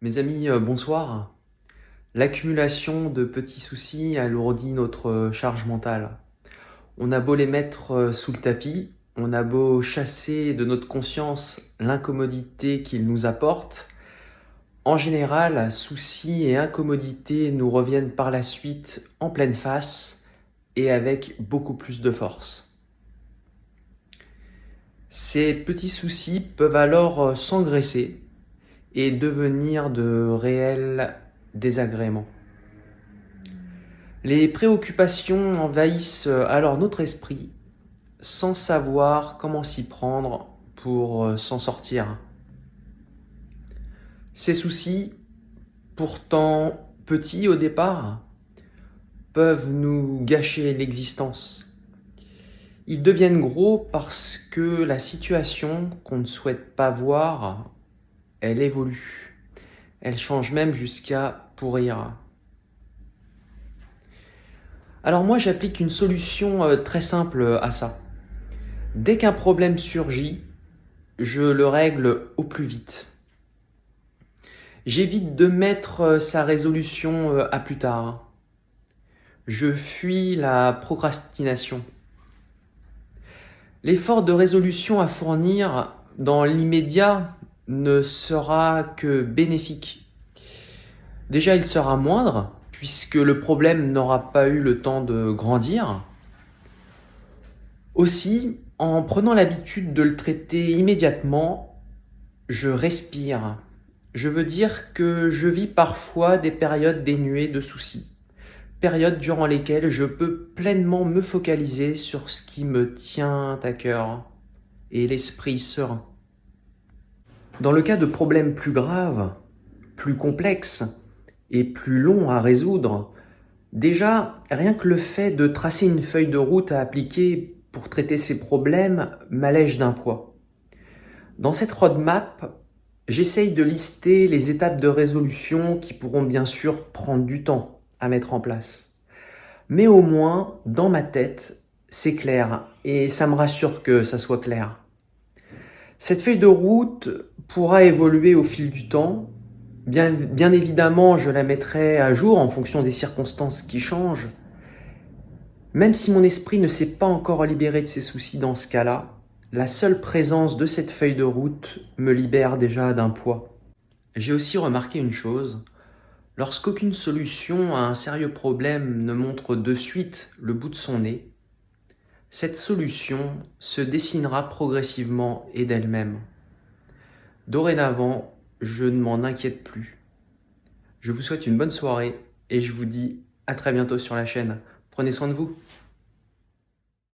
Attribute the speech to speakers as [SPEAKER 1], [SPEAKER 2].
[SPEAKER 1] Mes amis, bonsoir. L'accumulation de petits soucis alourdit notre charge mentale. On a beau les mettre sous le tapis, on a beau chasser de notre conscience l'incommodité qu'ils nous apportent, en général, soucis et incommodités nous reviennent par la suite en pleine face et avec beaucoup plus de force. Ces petits soucis peuvent alors s'engraisser et devenir de réels désagréments. Les préoccupations envahissent alors notre esprit sans savoir comment s'y prendre pour s'en sortir. Ces soucis, pourtant petits au départ, peuvent nous gâcher l'existence. Ils deviennent gros parce que la situation qu'on ne souhaite pas voir, elle évolue. Elle change même jusqu'à pourrir. Alors moi, j'applique une solution très simple à ça. Dès qu'un problème surgit, je le règle au plus vite. J'évite de mettre sa résolution à plus tard. Je fuis la procrastination. L'effort de résolution à fournir dans l'immédiat ne sera que bénéfique. Déjà, il sera moindre, puisque le problème n'aura pas eu le temps de grandir. Aussi, en prenant l'habitude de le traiter immédiatement, je respire. Je veux dire que je vis parfois des périodes dénuées de soucis. Périodes durant lesquelles je peux pleinement me focaliser sur ce qui me tient à cœur et l'esprit serein. Dans le cas de problèmes plus graves, plus complexes et plus longs à résoudre, déjà, rien que le fait de tracer une feuille de route à appliquer pour traiter ces problèmes m'allège d'un poids. Dans cette roadmap, j'essaye de lister les étapes de résolution qui pourront bien sûr prendre du temps à mettre en place. Mais au moins, dans ma tête, c'est clair et ça me rassure que ça soit clair. Cette feuille de route pourra évoluer au fil du temps. Bien évidemment, je la mettrai à jour en fonction des circonstances qui changent. Même si mon esprit ne s'est pas encore libéré de ses soucis dans ce cas-là, la seule présence de cette feuille de route me libère déjà d'un poids. J'ai aussi remarqué une chose, lorsqu'aucune solution à un sérieux problème ne montre de suite le bout de son nez, cette solution se dessinera progressivement et d'elle-même. Dorénavant, je ne m'en inquiète plus. Je vous souhaite une bonne soirée et je vous dis à très bientôt sur la chaîne. Prenez soin de vous.